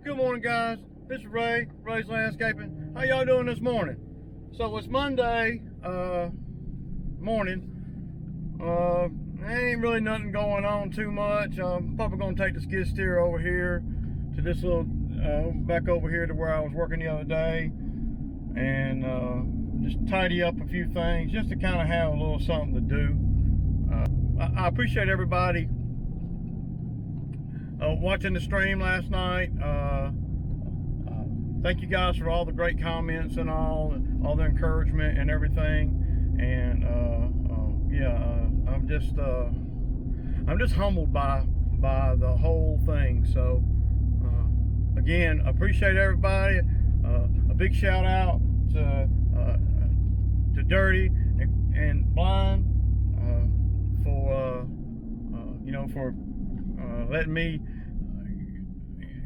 Good morning, guys. This is Ray's Landscaping. How y'all doing this morning? So it's Monday morning. Ain't really nothing going on too much. I'm probably gonna take the skid steer over here to this little back over here to where I was working the other day, and just tidy up a few things, just to kind of have a little something to do. I appreciate everybody watching the stream last night. Thank you guys for all the great comments and all the encouragement and everything. And I'm just humbled by the whole thing. So again, appreciate everybody. A big shout out to Dirty and Blind for letting me,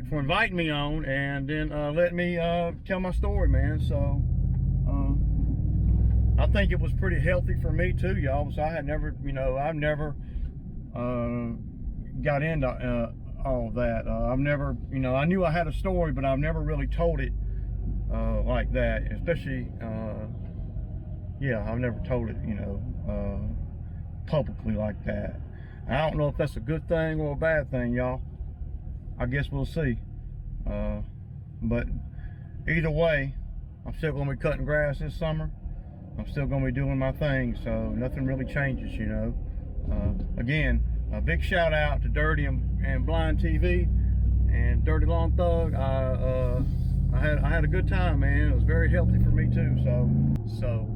for inviting me on, and then letting me tell my story, man. So I think it was pretty healthy for me too, y'all. So I've never got into all that. I've never, I knew I had a story, but I've never really told it like that. Especially, I've never told it, publicly like that. I don't know if that's a good thing or a bad thing, y'all. I guess we'll see. But either way, I'm still gonna be cutting grass this summer. I'm still gonna be doing my thing, so nothing really changes, Again, a big shout out to Dirty and Blind TV and Dirty Lawn Thug. I had a good time, man. It was very healthy for me too. So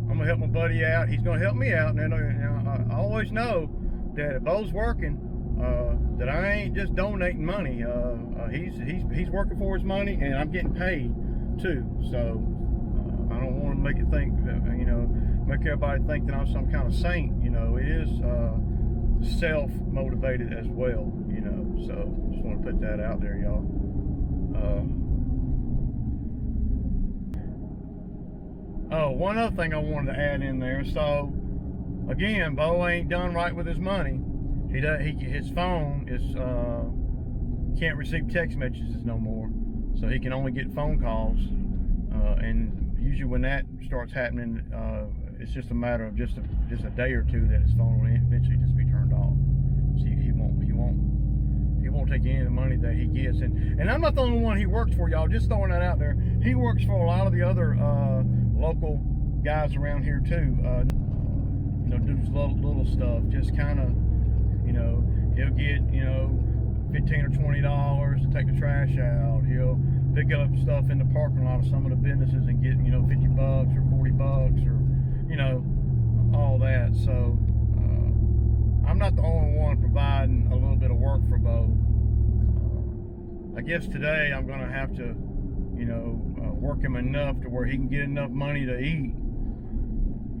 I'm gonna help my buddy out. He's gonna help me out, and I always know that if Bo's working, that I ain't just donating money. He's working for his money, and I'm getting paid too. So I don't want to make it think, make everybody think that I'm some kind of saint. It is self-motivated as well. So just want to put that out there, y'all. Oh, one other thing I wanted to add in there. So again, Bo ain't done right with his money. His phone is can't receive text messages no more, so he can only get phone calls. And usually when that starts happening, it's just a matter of just a day or two that his phone will eventually just be turned off. So he won't take any of the money that he gets. And I'm not the only one he works for, y'all. Just throwing that out there. He works for a lot of the other local guys around here too. Do little stuff. Just kind of, he'll get, $15 or $20 to take the trash out. He'll pick up stuff in the parking lot of some of the businesses and get, $50 or $40 or, all that. So I'm not the only one providing a little bit of work for Bo. I guess today I'm gonna have to, work him enough to where he can get enough money to eat,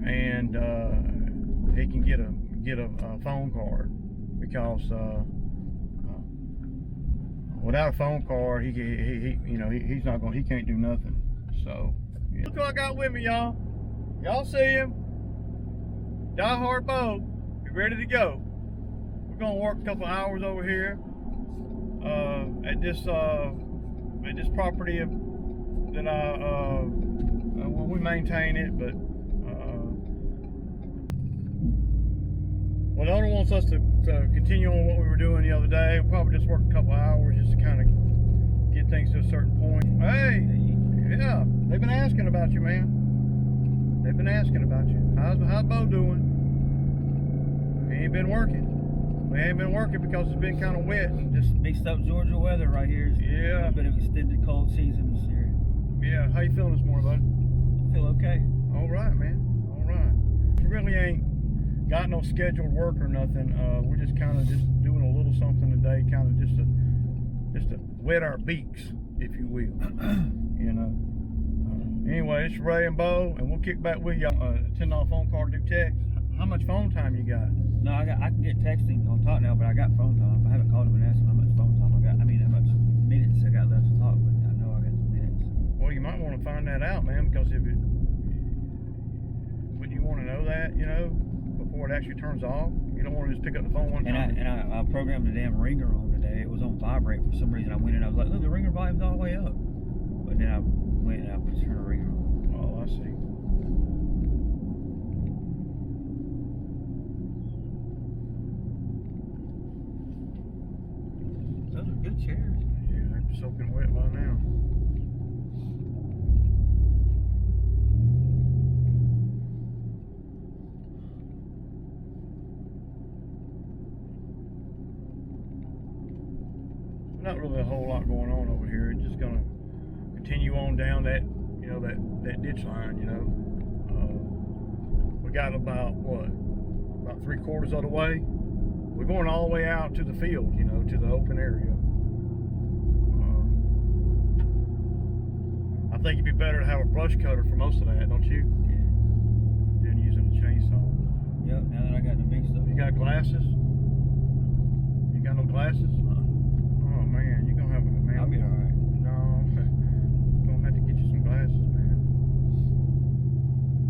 and he can get a phone card, because without a phone card, he can't do nothing. So look who I got with me, y'all. Y'all see him? Die Hard Bo. Be ready to go. We're gonna work a couple hours over here at this property that we maintain it, but the owner wants us to continue on what we were doing the other day. We'll probably just work a couple hours just to kind of get things to a certain point. Hey, yeah, they've been asking about you, man. They've been asking about you. How's Bo doing? He ain't been working. We ain't been working because it's been kind of wet and just mixed up Georgia weather right here. Yeah, a bit of extended cold season this year. Yeah, how you feeling this morning, bud? I feel okay. All right, man. All right. We really ain't got no scheduled work or nothing. We're just kind of just doing a little something today, kind of just to wet our beaks, if you will. Anyway, it's Ray and Bo, and we'll kick back with y'all. $10 phone call to do text. How much phone time you got? No, I can get texting on talk now, but I got phone time. I haven't called him and asked him how much phone time I got. I mean, how much minutes I got left to talk, but I know I got some minutes. Well, you might want to find that out, man, because wouldn't you want to know that, before before it actually turns off. You don't want to just pick up the phone one time. And I programmed the damn ringer on today. It was on vibrate for some reason. I went in, I was like, look, the ringer volume's all the way up. But then I went and I turned the ringer on. Oh, I see. Those are good chairs. Yeah, they're soaking wet by now. Not really a whole lot going on over here. It's just gonna continue on down that, you know, that ditch line. You know, we got about what, about 3/4 of the way. We're going all the way out to the field. You know, to the open area. I think it'd be better to have a brush cutter for most of that, don't you? Yeah. Than using a chainsaw. Yep. Now that I got the big stuff. You got glasses? You got no glasses? Oh man, you're gonna have a man. I'll be alright. No, gonna have to get you some glasses, man.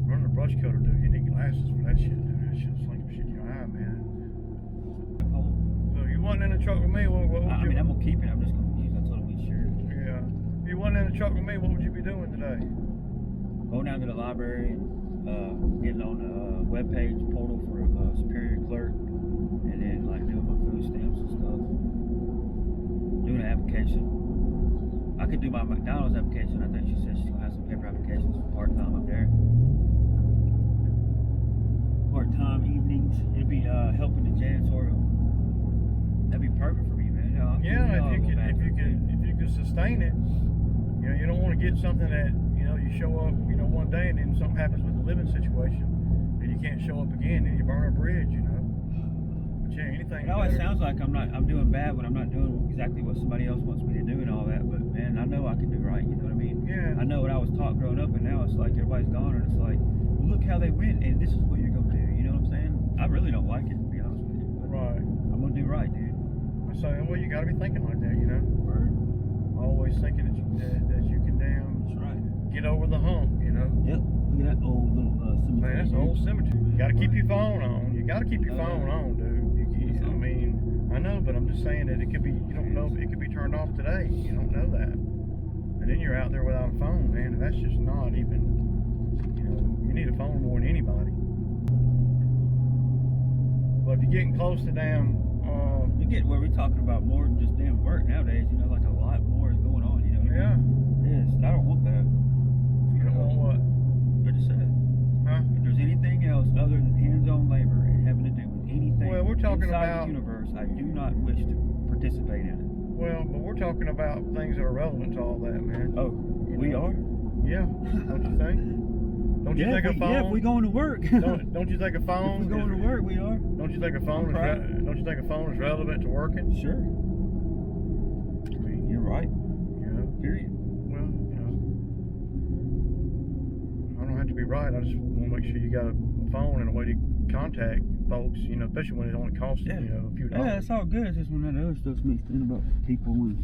Running a brush cutter, dude. You need glasses for that shit, dude. That shit'll sling shit in your eye, man. So you wasn't in the truck with me. What would I you? mean, I'm gonna keep it. I'm just gonna use. I told him we sure. Yeah. If you wasn't in the truck with me, what would you be doing today? Going down to the library, getting on the webpage portal for Superior Clerk, and then like doing my food stamps and stuff. Doing an application. I could do my McDonald's application. I think she said she's gonna have some paper applications for part-time up there. Part-time evenings. It'd be helping the janitorial. That'd be perfect for me, man. Yeah, if you could sustain it. You know, you don't want to get something that, you know, you show up, you know, one day and then something happens with the living situation and you can't show up again, then you burn a bridge, you know. But yeah, anything. It always sounds like I'm doing bad when I'm not doing exactly what somebody else wants me to do and all that, but man, I know I can do right, you know what I mean? Yeah. I know what I was taught growing up, and now it's like everybody's gone and it's like, well, look how they went and this is what you're gonna do, you know what I'm saying? I really don't like it, to be honest with you. But Right. I'm gonna do right, dude. I say, well, you got to be thinking like that, you know. Word. Always thinking that you can damn That's right. get over the hump, you know. Yep. Look at that old little cemetery. Man, that's an old cemetery. You got to keep your phone on. You got to keep your phone on, dude. I mean, I know, but I'm just saying that it could be. You don't know. It could be turned off today. You don't know that. And then you're out there without a phone, man. And that's just not even. You know, you need a phone more than anybody. But if you're getting close to damn. You get where we're talking about more than just damn work nowadays. You know, like a lot more is going on. You know what I mean? Yeah. Yes. I don't want that. You don't want what? I just said. Huh? If there's anything else other than hands-on labor and having to do with anything Well, we're talking inside about the universe, I do not wish to participate in it. Well, but we're talking about things that are relevant to all that, man. Oh, we are? Yeah. Don't you think? Don't you think a phone? Yeah, if we going to work. Don't you think a phone? If we going to work, we are. Don't you think a phone? Don't you think a phone is relevant to working? Sure. I mean, You're right. you know. Period. Well, you know, I don't have to be right. I just want to make sure you got a phone and a way to contact folks. You know, especially when it only costs you know a few dollars. Yeah, it's all good. It's just when that other stuff's mixed in about people and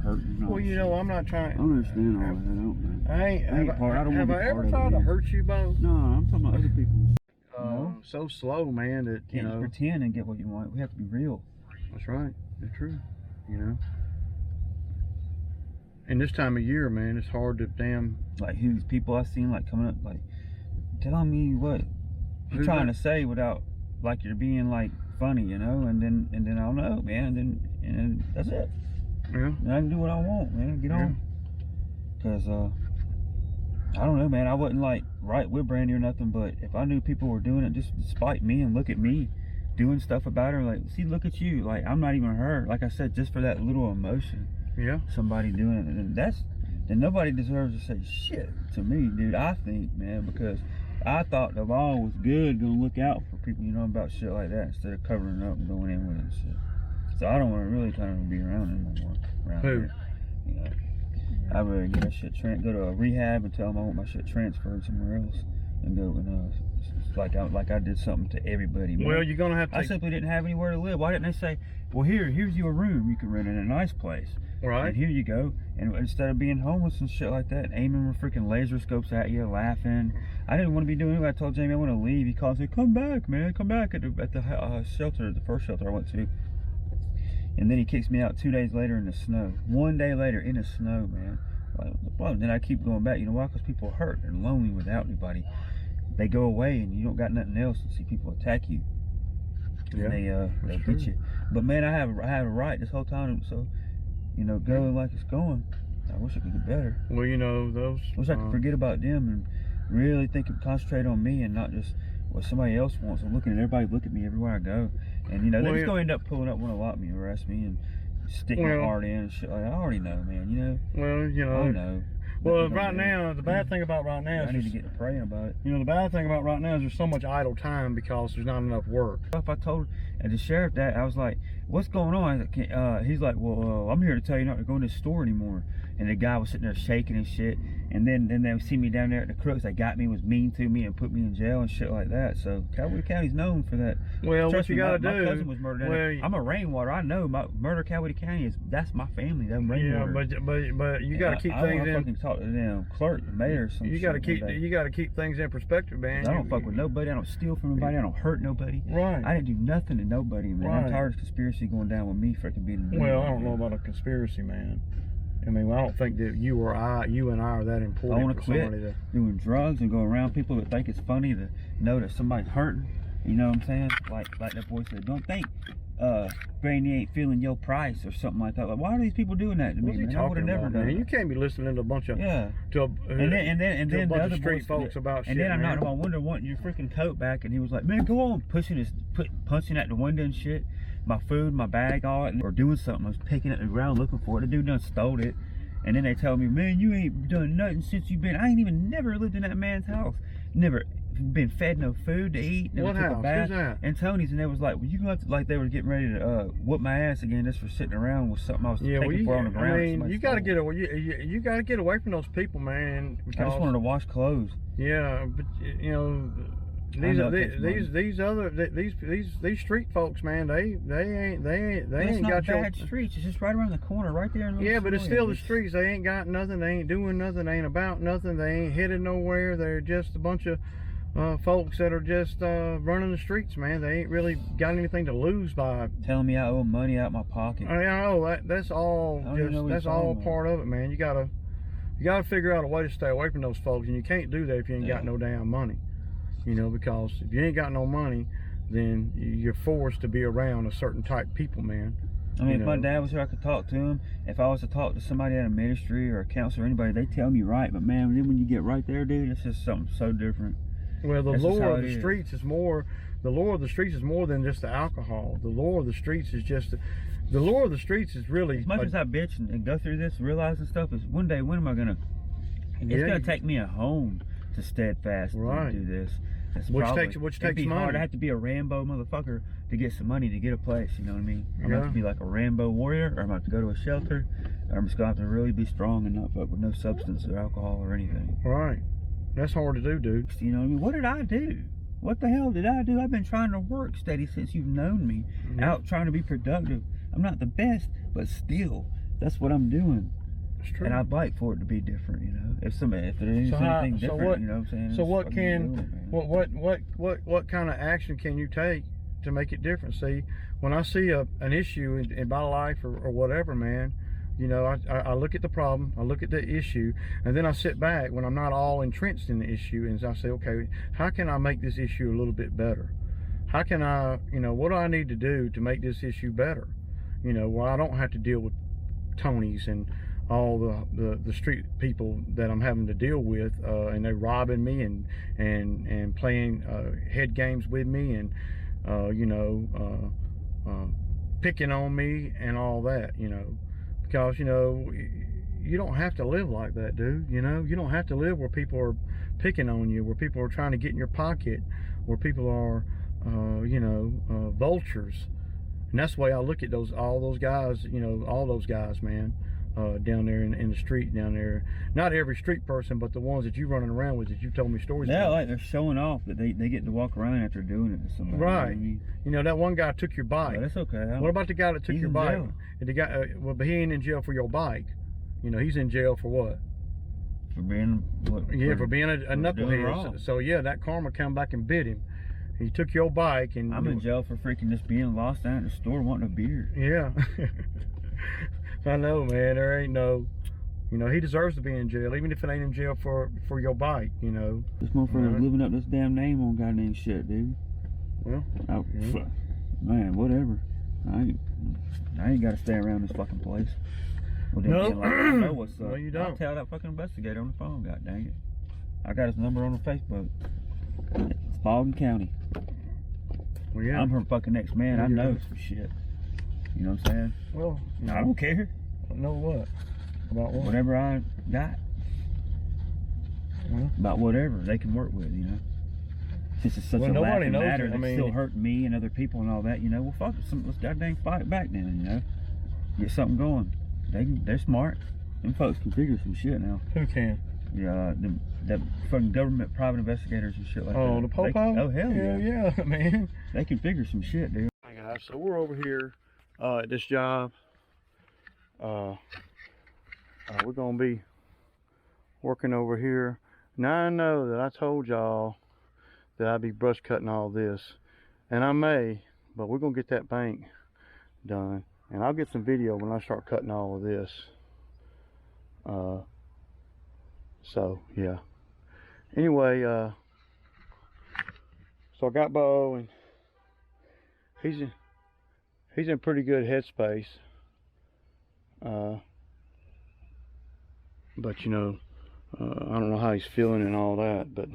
hurting. Well, you know, I'm not trying. I don't understand all that. I don't know. I ain't. I don't wanna Have be I ever part of tried it, to man. hurt you, Bo? No, I'm talking about other people. So slow, man. That you Can't know. just pretend and get what you want. We have to be real. That's right. That's true. You know. And this time of year, man, it's hard to damn. Like who's people I seen like coming up like telling me what you're Who's trying that? to say without like you're being like funny, you know, and then I don't know, man, and then that's it. Yeah. And I can do what I want, man. Get on. Cause I don't know, man. I wasn't like right with Brandy or nothing, but if I knew people were doing it just to spite me and look at me doing stuff about her, like, see, look at you, like I'm not even her. Like I said, just for that little emotion, Yeah. somebody doing it, and then nobody deserves to say shit to me, dude. I think, man, because I thought the law was good, gonna look out for people, you know, about shit like that instead of covering it up and going in with it and shit. So I don't want to really kind of be around him no more. Around Who? here, you know. I'd rather get that shit go to a rehab and tell them I want my shit transferred somewhere else and go and like I did something to everybody. Man. Well, you're gonna have to. I simply didn't have anywhere to live. Why didn't they say, well, here's your room. You can rent in a nice place. Right. And here you go. And instead of being homeless and shit like that, aiming with freaking laser scopes at you, laughing. I didn't want to be doing it. I told Jamie I want to leave. He called and said, come back, man. Come back at the shelter, the first shelter I went to. And then he kicks me out 2 days later in the snow. 1 day later in the snow, man. Like, well, then I keep going back. You know why? Because people are hurt and lonely without anybody. They go away and you don't got nothing else and see people attack you. Yeah, And they'll beat you. But man, I have a right this whole time. So, you know, going like it's going. I wish I could get better. Well, you know, those. Wish I could forget about them and really think and concentrate on me and not just what somebody else wants. I'm looking at everybody look at me everywhere I go. And you know, they're just gonna end up pulling up, want to lock me, arrest me, and stick my heart in and shit. Like, I already know, man. You know. Well, you know. I know. Well, right now, the bad thing about right now is I need to get to praying about it. You know, the bad thing about right now is there's so much idle time because there's not enough work. If I told the sheriff that, I was like, "What's going on?" He's like, "Well, I'm here to tell you not to go in this store anymore." And the guy was sitting there shaking and shit. And then they see me down there at the Crooks. They got me, was mean to me, and put me in jail and shit like that. So Cowboy County's known for that. Well, Trust what you me, gotta my do. cousin was murdered. Well, I'm a Rainwater. I know my murder. Cowboy County that's my family. Them Rainwater. Yeah, but you gotta keep things in. I fucking talk to them clerk, the mayor, or something. You gotta keep things in perspective, man. I don't fuck with nobody. I don't steal from anybody. I don't hurt nobody. Right. I didn't do nothing to nobody, man. Right. I'm tired of conspiracy going down with me freaking being. Well, I don't know about a conspiracy, man. I mean, I don't think that you and I are that important. I want to quit to doing drugs and go around people that think it's funny to know that somebody's hurting. You know what I'm saying? Like that boy said, don't think Granny ain't feeling your price or something like that. Like, why are these people doing that to me, man? I would have never done it. You can't be listening to a bunch of and then the other street boys, folks about and shit. then I'm man. not on my window wanting your freaking coat back, and he was like, man, go on, punching at the window and shit. My food, my bag, all that, or doing something. I was picking at the ground looking for it. The dude done stole it. And then they tell me, man, you ain't done nothing since you been. I ain't even never lived in that man's house. Never been fed no food to eat. Never what took house? a bath. Who's that? And Tony's, and they was like, well, you got to, like they were getting ready to whoop my ass again just for sitting around with something I was taking for on the ground. I mean, you gotta get away. You gotta get away from those people, man. I just wanted to wash clothes. Yeah, but you know. These street folks, man, they ain't got your bad streets. It's just right around the corner, right there. Yeah, but it's still the streets. They ain't got nothing. They ain't doing nothing. They ain't about nothing. They ain't headed nowhere. They're just a bunch of folks that are just running the streets, man. They ain't really got anything to lose by telling me I owe money out my pocket. I know that's all. That's all part of it, man. You gotta figure out a way to stay away from those folks, and you can't do that if you ain't got no damn money. You know, because if you ain't got no money, then you're forced to be around a certain type of people, man. I mean, if my dad was here, I could talk to him. If I was to talk to somebody at a ministry or a counselor or anybody, they tell me right. But man, then when you get right there, dude, it's just something so different. Well, the lure of the streets is more. The lure of the streets is more than just the alcohol. The lure of the streets is just. The lure of the streets is really. As much as I bitch and go through this, realizing stuff is one day. When am I gonna? It's gonna take me a home to steadfast to do this. Which takes money. Hard. I have to be a Rambo motherfucker to get some money to get a place. You know what I mean? I'm gonna have to be like a Rambo warrior, or I'm gonna have to go to a shelter, or I'm just gonna have to really be strong and not fuck with no substance or alcohol or anything. Right. That's hard to do, dude. You know what I mean? What did I do? What the hell did I do? I've been trying to work steady since you've known me. Out trying to be productive. I'm not the best, but still, that's what I'm doing. True. And I'd like for it to be different, you know. If there is anything different, you know what I'm saying? So what kind of action can you take to make it different? See, when I see an issue in my life or whatever, man, you know, I look at the problem, I look at the issue, and then I sit back when I'm not all entrenched in the issue, and I say, okay, how can I make this issue a little bit better? How can I, you know, what do I need to do to make this issue better? You know, where I don't have to deal with Tonys and all the street people that I'm having to deal with, and they're robbing me and playing head games with me, and you know, picking on me and all that, you know, because you know you don't have to live like that, dude. You know, you don't have to live where people are picking on you, where people are trying to get in your pocket, where people are you know, vultures. And that's the way I look at all those guys, you know, all those guys, man. down there in the street down there. Not every street person, but the ones that you running around with that you told me stories Yeah, about. like they're showing off that they get to walk around after doing it to somebody. Right. You know what I mean? You know, that one guy took your bike. But that's okay. What about the guy that took He's your in bike? jail. And the guy, well, but he ain't in jail for your bike. You know, he's in jail for what? For being what? Yeah, for being a doing knucklehead. wrong. So yeah, that karma come back and bit him. He took your bike and I'm in jail for freaking just being lost down at the store wanting a beer. Yeah. I know, man. There ain't no, you know, he deserves to be in jail, even if it ain't in jail for your bike, you know. This motherfucker's living up this damn name on goddamn shit, dude. Well, man, whatever. I ain't got to stay around this fucking place. Well, then No. again, like, I know what's up. No, you don't. I'll tell that fucking investigator on the phone, god dang it. I got his number on the Facebook. It's Spalding County. well, yeah. I'm her fucking next man. I Yeah. know some shit. You know what I'm saying? Well, you I don't care. know what? About what? Whatever I got. Well, About whatever they can work with, you know. Since it's such Well, a nobody laughing knows matter it. I that's mean- still hurting me and other people and all that, you know, well fuck it, let's goddamn fight it back then, you know. Get something going. They're smart. Them folks can figure some shit now. who can? Yeah, the fucking government private investigators and shit like that. Oh, the They- popo? Oh hell yeah. Yeah, man. They can figure some shit, dude. Hi guys, so we're over here at this job. We're gonna be working over here. Now I know that I told y'all that I'd be brush cutting all this, and I may, but we're gonna get that bank done, and I'll get some video when I start cutting all of this. So yeah. Anyway, so I got Bo, and he's in pretty good headspace. But you know, I don't know how he's feeling and all that, but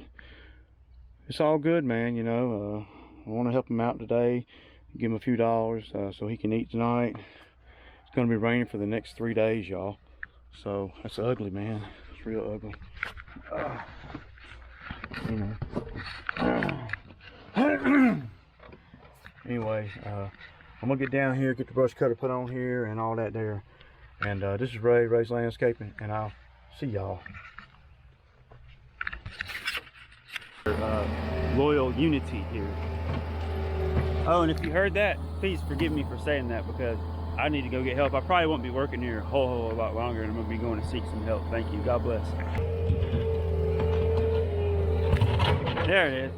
it's all good, man. You know, I want to help him out today, give him a few dollars so he can eat tonight. It's gonna be raining for the next 3 days, y'all. So that's ugly, man. It's real ugly. You know. Anyway, I'm gonna get down here, get the brush cutter put on here and all that there. And this is Ray's Landscaping, and I'll see y'all. Loyal unity here. Oh, and if you heard that, please forgive me for saying that because I need to go get help. I probably won't be working here a whole lot longer, and I'm gonna be going to seek some help. Thank you. God bless. There it is.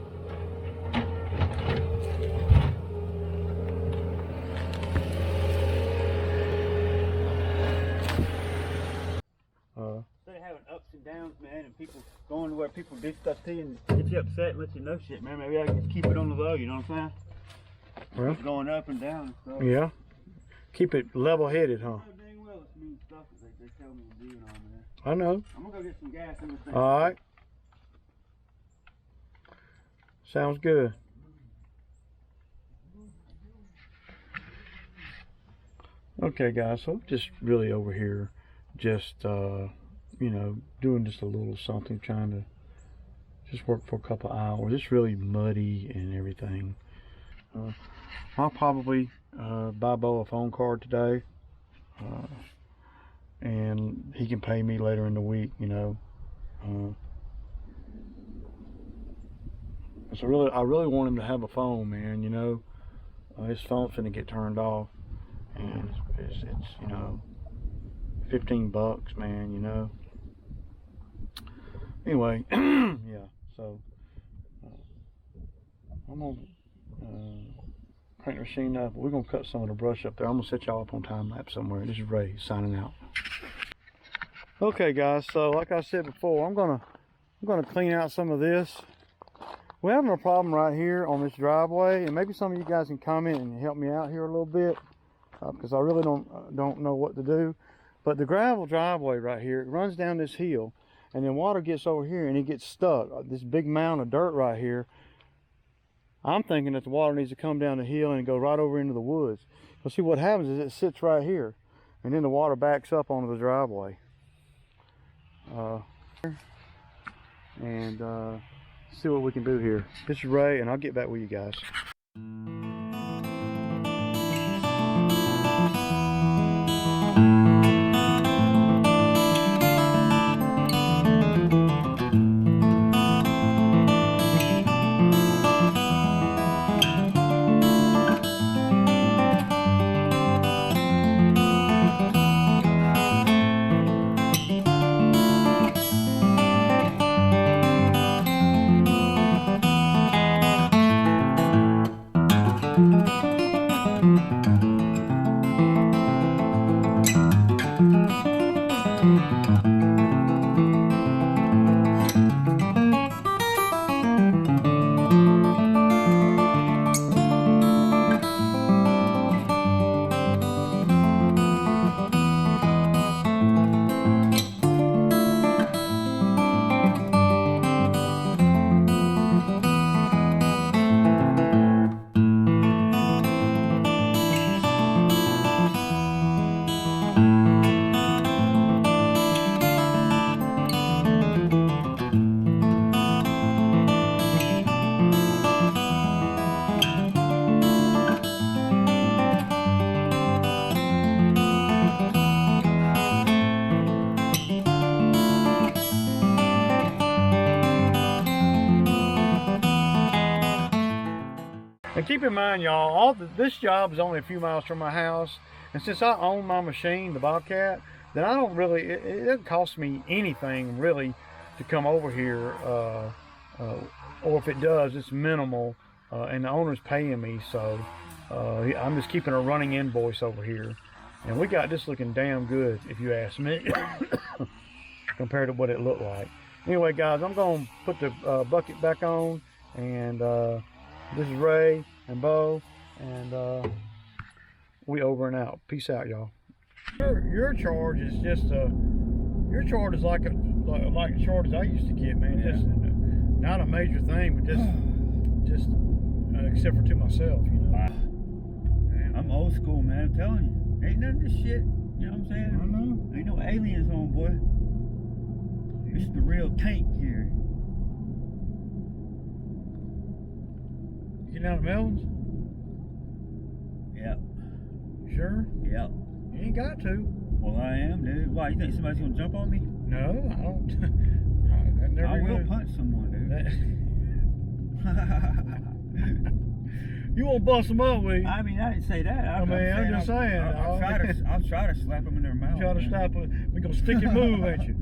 Instead of having ups and downs, man, and people going to where people do stuff to you and get you upset and let you know shit, man, maybe I can just keep it on the low, you know what I'm saying? Well, It's going up and down and stuff. yeah. Keep it level-headed, huh? I know dang well it's mean stuff that they tell me to do and all that. I know. I'm gonna go get some gas in this thing. All right. Sounds good. Okay, guys, so just really over here, just, you know, doing just a little something, trying to just work for a couple hours. It's really muddy and everything. I'll probably buy Bo a phone card today, and he can pay me later in the week, you know. So really, I really want him to have a phone, man, you know. His phone's finna get turned off, and it's you know, $15, man, you know. Anyway, yeah, so I'm gonna crank the machine up. We're gonna cut some of the brush up there. I'm gonna set y'all up on time lapse somewhere. This is Ray signing out. Okay, guys, so like I said before, I'm gonna clean out some of this. We're having a problem right here on this driveway, and maybe some of you guys can comment and help me out here a little bit, because I really don't know what to do. But the gravel driveway right here, it runs down this hill, and then water gets over here and it gets stuck. This big mound of dirt right here. I'm thinking that the water needs to come down the hill and go right over into the woods. Well, see, what happens is it sits right here, and then the water backs up onto the driveway. See what we can do here. This is Ray, and I'll get back with you guys. And keep in mind, y'all, this job is only a few miles from my house. And since I own my machine, the Bobcat, then I don't really, it doesn't cost me anything really to come over here. Or if it does, it's minimal. And the owner's paying me, so I'm just keeping a running invoice over here. And we got this looking damn good, if you ask me, compared to what it looked like. Anyway, guys, I'm going to put the bucket back on, and this is Ray and Bo, and we over and out. Peace out, y'all. Your charge is just your charge is like the charges I used to get, man. Yeah. Just not a major thing, but just except for to myself, you know. Wow. I'm old school, man. I'm telling you, ain't none of this shit. You know what I'm saying? I know. Ain't no aliens on, boy. This is the real tank here. You down to Melvin's? Yep. Sure. Yep. You ain't got to. Well, I am, dude. Why, you think somebody's gonna jump on me? No, I don't. I will punch someone, dude. You won't bust them up, will you? I mean, I didn't say that. I'm just saying. I'll try to slap them in their mouth. Try to stop it. We're gonna stick and move at you.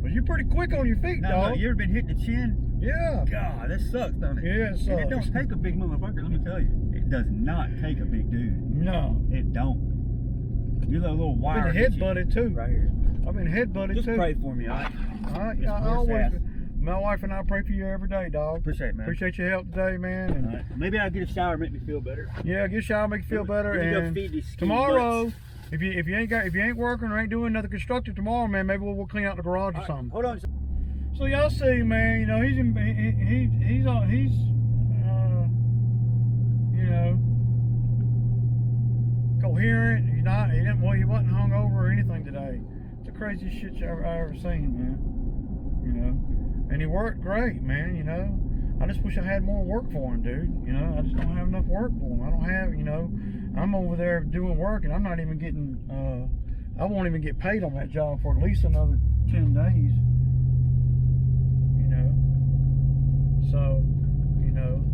But you're pretty quick on your feet, Now, dog. look, you ever been hit in the chin? Yeah. God, that sucks, don't it? Yeah, it sucks. And it don't take a big motherfucker, let me tell you. It does not take a big dude. No. It don't. You're a little wire. I've been headbutted too. Right here. I've been headbutted Just too. pray for me, all right? All right. It's I horse always. ass. My wife and I pray for you every day, dog. Appreciate it, man. Appreciate your help today, man. And All right. Maybe I'll get a shower, make me feel better. yeah, get a shower, make you feel better. Let me go And feed these skinny tomorrow, butts. if you ain't working or ain't doing nothing constructive tomorrow, man, maybe we'll clean out the garage or All right, something. hold on. So y'all see, man, you know, he's you know, coherent. He wasn't hung over or anything today. It's the craziest shit I ever seen, man. You know, and he worked great, man. You know, I just wish I had more work for him, dude. You know, I just don't have enough work for him. I don't have, you know, I'm over there doing work and I'm not even getting, I won't even get paid on that job for at least another 10 days. So, you know,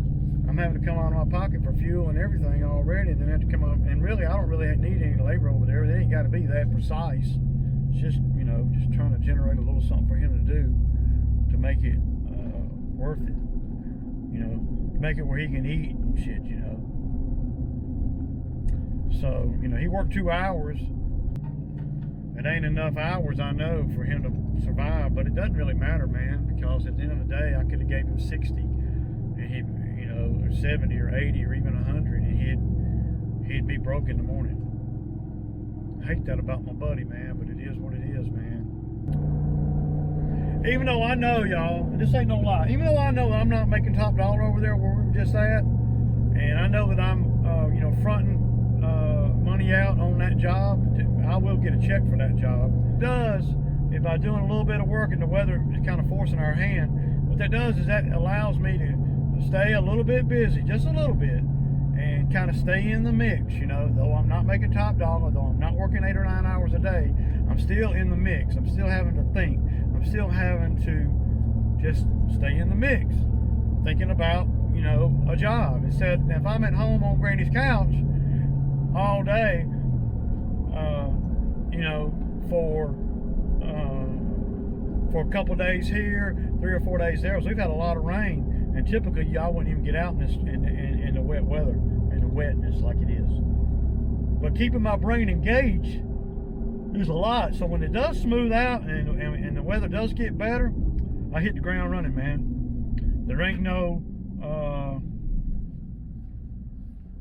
I'm having to come out of my pocket for fuel and everything already, and then have to come up. And really, I don't really need any labor over there. They ain't got to be that precise. It's just, you know, just trying to generate a little something for him to do to make it worth it. You know, to make it where he can eat and shit. You know. So, you know, he worked 2 hours. It ain't enough hours, I know, for him to survive, but it doesn't really matter, man, because at the end of the day, I could have gave him 60, and he'd, you know, or 70 or 80 or even 100, and he'd be broke in the morning. I hate that about my buddy, man, but it is what it is, man. Even though I know, y'all, this ain't no lie, even though I know that I'm not making top dollar over there where we were just at, and I know that I'm, you know, fronting money out on that job, I will get a check for that job. It does, if by doing a little bit of work and the weather is kind of forcing our hand, what that does is that allows me to stay a little bit busy, just a little bit, and kind of stay in the mix, you know, though I'm not making top dollar, though I'm not working 8 or 9 hours a day, I'm still in the mix. I'm still having to think. I'm still having to just stay in the mix, thinking about, you know, a job. Instead, if I'm at home on Granny's couch all day, you know, for a couple of days here, 3 or 4 days there. So we've had a lot of rain, and typically y'all wouldn't even get out in this in the wet weather, in the wetness like it is. But keeping my brain engaged is a lot. So when it does smooth out and the weather does get better, I hit the ground running, man. There ain't no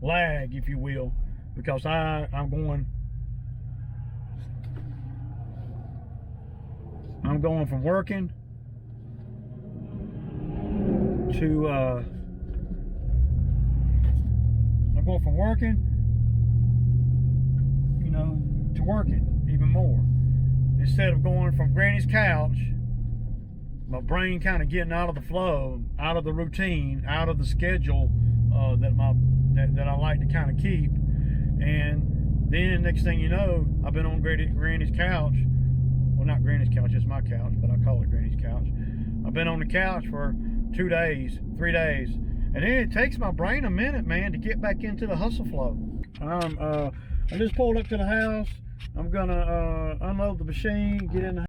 lag, if you will, because I'm going from working to you know, to working even more. Instead of going from Granny's couch, my brain kind of getting out of the flow, out of the routine, out of the schedule that I like to kind of keep. And then next thing you know, I've been on Granny's couch. Well, not Granny's couch, it's my couch, but I call it Granny's couch. I've been on the couch for 2 days, 3 days, And then it takes my brain a minute, man, to get back into the hustle flow. I just pulled up to the house. I'm gonna unload the machine, get in the